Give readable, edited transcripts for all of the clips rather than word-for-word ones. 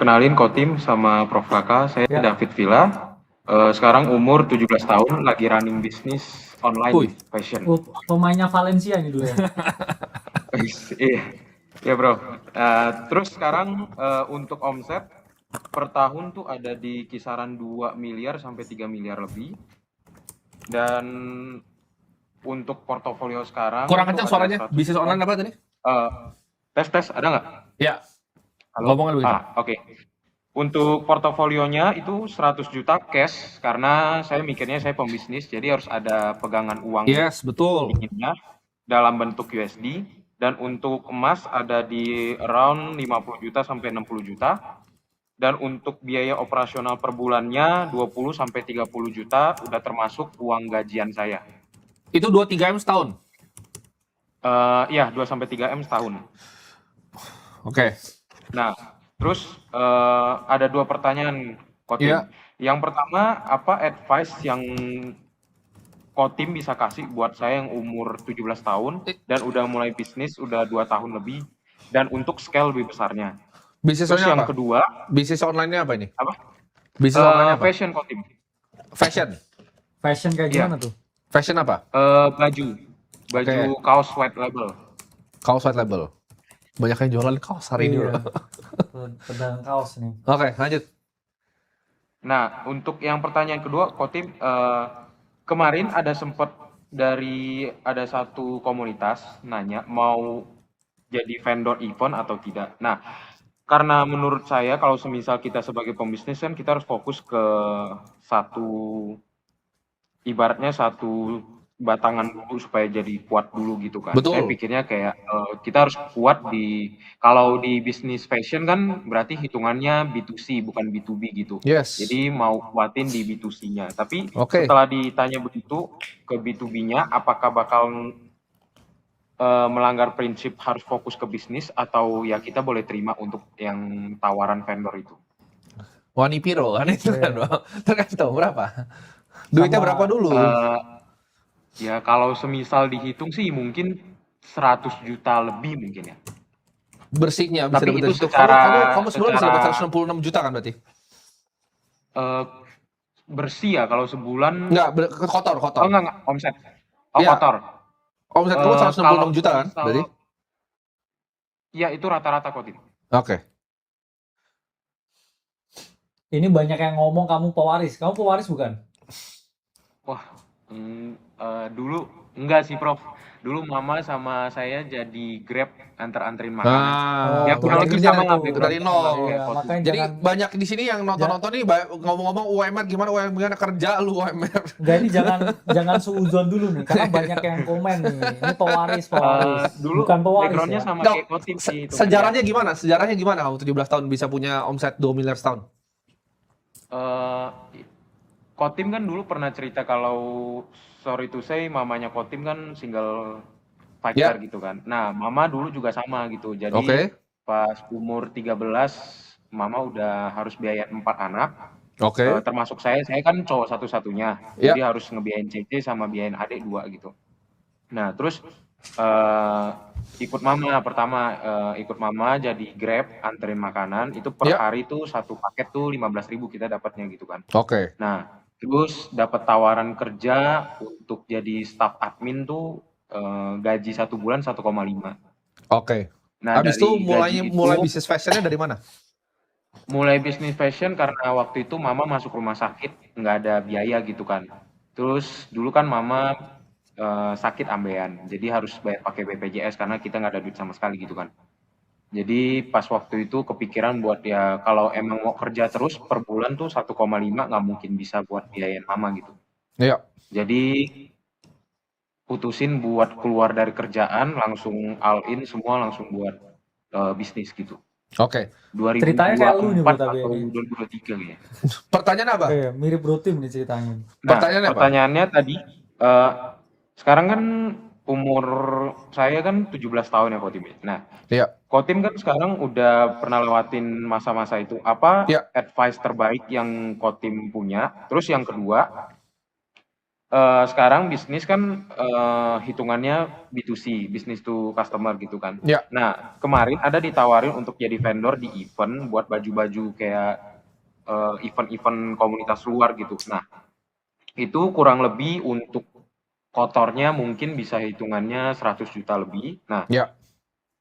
Kenalin Kotim sama Prof. Kakak, saya Ya. David Villa. Sekarang umur 17 tahun, lagi running bisnis online Wih. fashion. Oh, pemainnya Valencia ini dulu ya. Iya, ya bro. Terus sekarang untuk omset per tahun tuh ada di kisaran 2 miliar sampai 3 miliar lebih. Dan untuk portofolio sekarang Kurang itu kencang ada suaranya. 100 Bisnis online apa tadi? tes, ada nggak? Ya. Halo? Ngomongnya begitu. Oke. Untuk portofolionya itu 100 juta cash, karena saya mikirnya saya pembisnis, jadi harus ada pegangan uang Yes, betul. dinginnya dalam bentuk USD. Dan untuk emas ada di around 50 juta sampai 60 juta. Dan untuk biaya operasional per bulannya 20 sampai 30 juta, udah termasuk uang gajian saya. Itu 2-3 M setahun? Iya, 2 sampai 3 M setahun. Oke. Nah, terus ada 2 pertanyaan, Kotim. Iya. Yang pertama, apa advice yang Kotim bisa kasih buat saya yang umur 17 tahun dan udah mulai bisnis udah 2 tahun lebih dan untuk scale lebih besarnya. Bisnis Terus online yang apa? kedua, Bisnis online-nya apa ini? apa? Bisnis online apa? Fashion, Kotim. Fashion. Fashion kayak Iya. gimana tuh? Fashion apa? Baju Oke. kaos white label. Kaos white label. Banyak yang jualan kaos hari ini. Iya. Bro. Pedagang kaos nih. Oke, lanjut. Nah, untuk yang pertanyaan kedua, Kotim, kemarin ada sempat ada satu komunitas nanya mau jadi vendor event atau tidak. Nah, karena menurut saya kalau semisal kita sebagai pembisnis kan kita harus fokus ke ibaratnya satu batangan dulu supaya jadi kuat dulu gitu kan. Betul. Saya pikirnya kayak kita harus kuat kalau di bisnis fashion kan berarti hitungannya B2C bukan B2B gitu. Yes. Jadi mau kuatin di B2C-nya. Tapi Oke. setelah ditanya begitu ke B2B-nya, apakah bakal melanggar prinsip harus fokus ke bisnis atau ya kita boleh terima untuk yang tawaran vendor itu? Wani Piro kan itu kan, Iya. Bro. Tergantung berapa. Duitnya Sama- berapa dulu? Ya kalau semisal dihitung sih mungkin 100 juta lebih mungkin ya. Bersihnya bisa Tapi dapat itu dari situ. secara- Kamu sebulan bisa dapat secara- 166 juta kan berarti? Bersih ya kalau sebulan. Enggak, kotor. Oh enggak, omset. Oh Iya. kotor. Omset kamu 166 juta kan semisal- berarti? Ya itu rata-rata Kotim. Oke. Ini banyak yang ngomong kamu pewaris. Kamu pewaris bukan? Dulu enggak sih Prof. Dulu mama sama saya jadi Grab anterin makanan. Ya kurang lebih sama lah itu background dari nol. sama kayak Iya, Kotim. makanya Jadi jangan banyak di sini yang nonton nih ngomong-ngomong UMR gimana kerja lu UMR. enggak, ini jangan seuzon dulu nih karena banyak yang komen nih. Ini pewaris. Dulu Bukan pewaris backgroundnya ya. sama Dok, kayak Kotim sih. itu. Sejarahnya gimana? Sejarahnya gimana kamu 17 tahun bisa punya omset 2 miliar setahun? Kotim kan dulu pernah cerita kalau sorry to say mamanya Kotim kan single fighter gitu kan. Nah, mama dulu juga sama gitu. Jadi Oke. pas umur 13 mama udah harus biayain 4 anak. Oke. Termasuk saya kan cowok satu-satunya. Ya. Jadi harus ngebiayain CC sama biayain adik 2 gitu. Nah, terus ikut mama jadi Grab anterin makanan itu per Ya. hari tuh satu paket tuh 15.000 kita dapatnya gitu kan. Oke. Nah, terus dapat tawaran kerja untuk jadi staff admin tuh gaji 1 bulan 1,5. Oke. Nah, Habis itu dari mulai bisnis fashionnya dari mana? mulai bisnis fashion karena waktu itu mama masuk rumah sakit nggak ada biaya gitu kan. Terus dulu kan mama sakit ambeien, jadi harus bayar pakai BPJS karena kita nggak ada duit sama sekali gitu kan. Jadi pas waktu itu kepikiran buat ya kalau emang mau kerja terus per bulan tuh 1,5 nggak mungkin bisa buat biayain mama gitu. Iya. Jadi putusin buat keluar dari kerjaan langsung all in semua langsung buat bisnis gitu. Oke. 2024 Ceritanya kayak lu nih, Bro, tapi atau ini. 2023 kayaknya. Pertanyaan apa? Iya, mirip bro tim nih ceritanya. Nah, Pertanyaannya apa? pertanyaannya tadi sekarang kan umur saya kan 17 tahun ya Kotim. Nah, Iya. Kotim kan sekarang udah pernah lewatin masa-masa itu. Apa Iya. advice terbaik yang Kotim punya? Terus yang kedua, Sekarang bisnis kan hitungannya B2C, business to customer gitu kan. Ya. Nah, kemarin ada ditawarin untuk jadi vendor di event buat baju-baju kayak event-event komunitas luar gitu. Nah, itu kurang lebih untuk kotornya mungkin bisa hitungannya 100 juta lebih. Nah, Ya.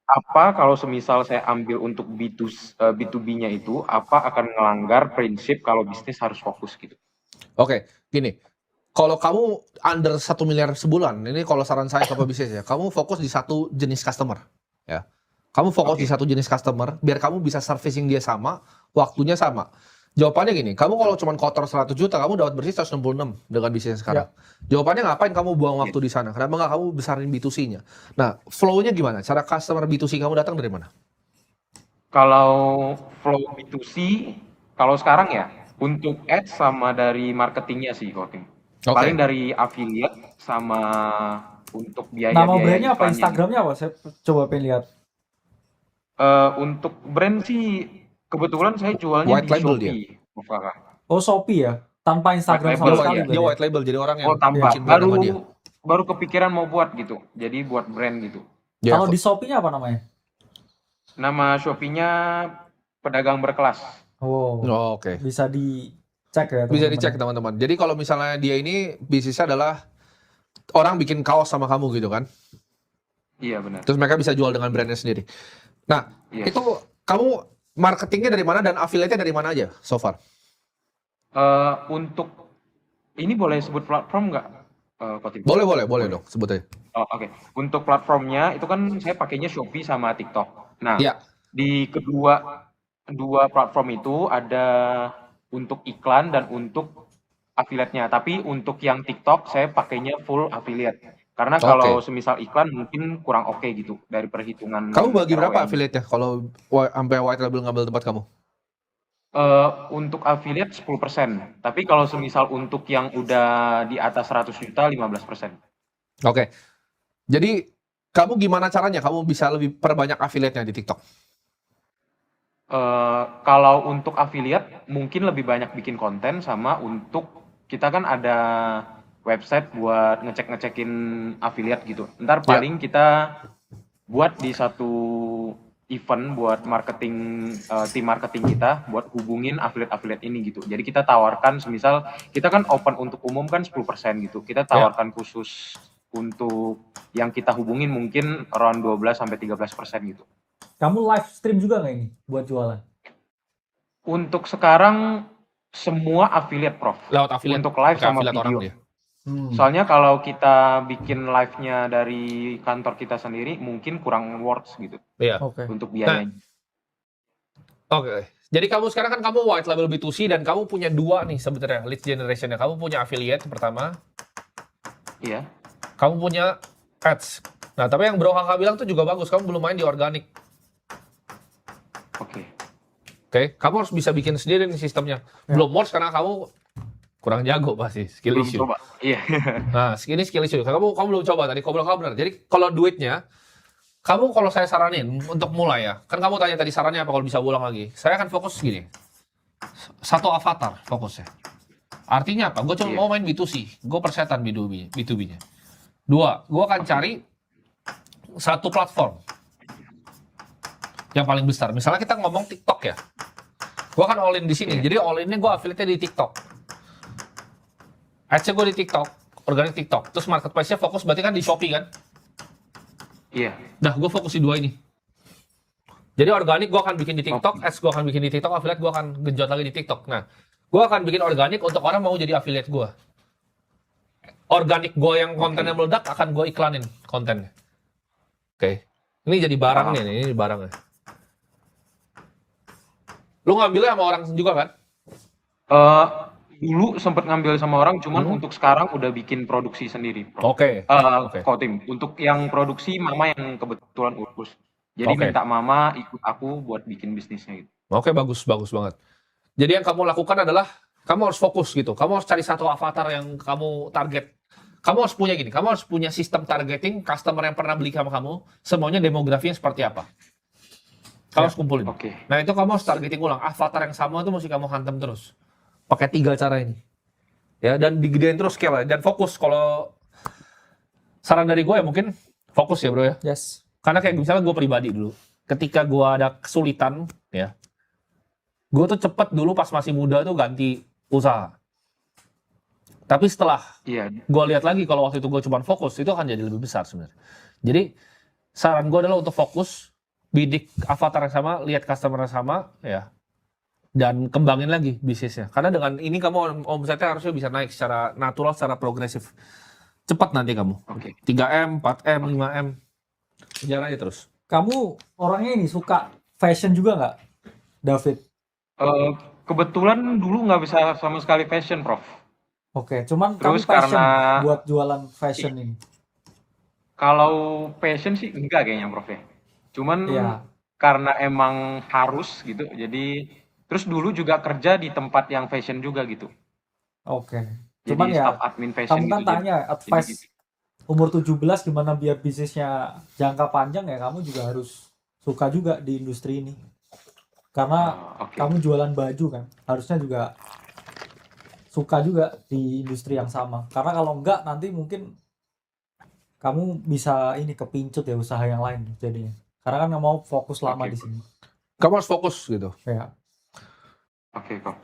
apa kalau semisal saya ambil untuk B2B-nya itu, apa akan melanggar prinsip kalau bisnis harus fokus gitu? Oke, gini. Kalau kamu under 1 miliar sebulan, ini kalau saran saya ke pebisnis ya, kamu fokus di satu jenis customer, ya. Kamu fokus di Oke. satu jenis customer, biar kamu bisa servicing dia sama, waktunya sama. Jawabannya gini, kamu kalau cuma kotor 100 juta, kamu dapat bersih 166 dengan bisnis sekarang. Jawabannya ngapain kamu buang waktu di sana? Kenapa nggak kamu besarin B2C-nya? Nah, flow-nya gimana? Cara customer B2C kamu datang dari mana? Kalau flow B2C, kalau sekarang ya, untuk ads sama dari marketingnya sih, Kotim. Paling Oke. dari affiliate sama untuk Nama biaya-biaya brandnya apa? iklannya gitu. Instagramnya apa? Saya coba pengen lihat. Untuk brand sih, kebetulan saya jualnya White di label dia. Shopee, Kakak. Oh, Shopee ya? Tanpa White Instagram label, sama Dia, sekali iya. dia berarti ya? white label, jadi orang yang Oh, tambah. bucin brand sama dia. Baru kepikiran mau buat gitu. Jadi buat brand gitu. Ya, Kalau di Shopee-nya apa namanya? Nama Shopee-nya Pedagang Berkelas. Oh, oh, oke. bisa dicek ya Bisa teman-teman. dicek teman-teman. Jadi kalau misalnya dia ini bisnisnya adalah orang bikin kaos sama kamu gitu kan. Iya, benar. Terus mereka bisa jual dengan brandnya sendiri. Nah, Yes. itu kamu marketingnya dari mana dan affiliate-nya dari mana aja so far? Untuk ini boleh sebut platform nggak, Kotim? Boleh dong sebut aja. Oh, oke. Untuk platformnya itu kan saya pakainya Shopee sama TikTok. Nah, Iya. di dua platform itu ada untuk iklan dan untuk affiliate-nya. Tapi untuk yang TikTok saya pakainya full affiliate. Karena kalau Oke. semisal iklan mungkin kurang oke gitu dari perhitungan Kamu bagi berapa ROI-nya. affiliate-nya kalau sampai white label ngambil tempat kamu? Untuk affiliate 10%. Tapi kalau semisal untuk yang udah di atas 100 juta 15%. Oke. Jadi kamu gimana caranya kamu bisa lebih perbanyak affiliate-nya di TikTok? Kalau untuk affiliate mungkin lebih banyak bikin konten sama untuk kita kan ada website buat ngecek-ngecekin affiliate gitu. Ntar Ya. paling kita buat di satu event buat marketing tim marketing kita buat hubungin affiliate-affiliate ini gitu. Jadi kita tawarkan semisal kita kan open untuk umum kan 10% gitu. Kita tawarkan khusus untuk yang kita hubungin mungkin around 12 sampai 13% gitu. Kamu live stream juga nggak ini buat jualan? Untuk sekarang semua affiliate, Prof. Lewat affiliate. Untuk live Oke, sama affiliate orang video. dia. Soalnya kalau kita bikin live-nya dari kantor kita sendiri mungkin kurang worth gitu Iya. Oke. untuk biayanya. Oke. Jadi kamu sekarang kan kamu white label B2C dan kamu punya dua nih sebenarnya lead generation-nya. Kamu punya affiliate pertama, Iya. kamu punya ads. Nah, tapi yang Bro Kakak bilang tuh juga bagus. Kamu belum main di organik. Oke. Oke, kamu harus bisa bikin sendiri nih sistemnya. Ya. Belum works karena kamu kurang jago pasti, skill Belum issue. coba. Iya. Nah, ini skill issue. Kamu belum coba tadi. Kamu benar. Jadi kalau duitnya, kamu kalau saya saranin untuk mulai ya, kan kamu tanya tadi sarannya apa kalau bisa ulang lagi. Saya akan fokus gini. Satu avatar fokusnya. Artinya apa? Gue cuma Iya. mau main B2C. Gue persetan B2B-nya. Dua, gue akan cari satu platform yang paling besar. Misalnya kita ngomong TikTok ya. Gue akan all in di sini. Iya. Jadi all in-nya gue affiliate di TikTok. Ads-nya gue di TikTok, organik TikTok. Terus marketplace-nya fokus berarti kan di Shopee kan? Iya. Dah, gue fokus di dua ini. Jadi organik gue akan bikin di TikTok, ads gue akan bikin di TikTok, affiliate gue akan genjot lagi di TikTok. Nah, gue akan bikin organik untuk orang mau jadi affiliate gue. Organik gue yang kontennya meledak akan gue iklanin kontennya. Oke. Ini jadi barang nih, ini barangnya. Lu ngambilnya sama orang juga kan? Dulu sempat ngambil sama orang, cuman untuk sekarang udah bikin produksi sendiri, Prof. Oke. Kotim. Untuk yang produksi mama yang kebetulan urus. Jadi Oke. minta mama ikut aku buat bikin bisnisnya gitu. Oke, bagus banget. Jadi yang kamu lakukan adalah kamu harus fokus gitu. Kamu harus cari satu avatar yang kamu target. Kamu harus punya gini. Kamu harus punya sistem targeting customer yang pernah beli sama kamu. Semuanya demografinya seperti apa. Kamu harus kumpulin. Oke. Nah itu kamu harus targeting ulang. Avatar yang sama itu mesti kamu hantam terus. Pakai 3 cara ini. ya, dan digedein terus scale dan fokus. Kalau saran dari gue ya mungkin fokus ya bro ya, Yes. karena kayak misalnya gue pribadi dulu, ketika gue ada kesulitan ya, gue tuh cepet dulu pas masih muda tuh ganti usaha. Tapi setelah Iya, gue lihat lagi kalau waktu itu gue cuma fokus, itu akan jadi lebih besar sebenarnya. Jadi saran gue adalah untuk fokus, bidik avatar yang sama, lihat customer yang sama, ya, dan kembangin lagi bisnisnya. Karena dengan ini kamu omsetnya harusnya bisa naik secara natural, secara progresif. Cepat nanti kamu. oke. 3M, 4M, 5M. Kejar aja terus. Kamu orangnya ini suka fashion juga nggak, David? Kebetulan dulu nggak bisa sama sekali fashion, Prof. Oke, cuman Terus kamu passion karena buat jualan fashion ini. kalau fashion sih enggak kayaknya, Prof ya. Cuman Iya. karena emang harus gitu, jadi terus dulu juga kerja di tempat yang fashion juga gitu. Oke. Jadi Cuman ya, staff admin fashion kamu kan gitu. Jadi tanya gitu. advice umur 17 gimana biar bisnisnya jangka panjang, ya kamu juga harus suka juga di industri ini. Karena Oke. kamu jualan baju kan, harusnya juga suka juga di industri yang sama. Karena kalau enggak nanti mungkin kamu bisa ini kepincut ya usaha yang lain jadinya. Karena kan nggak mau fokus lama Oke. di sini. Kamu harus fokus gitu. Ya. Oke, Prof.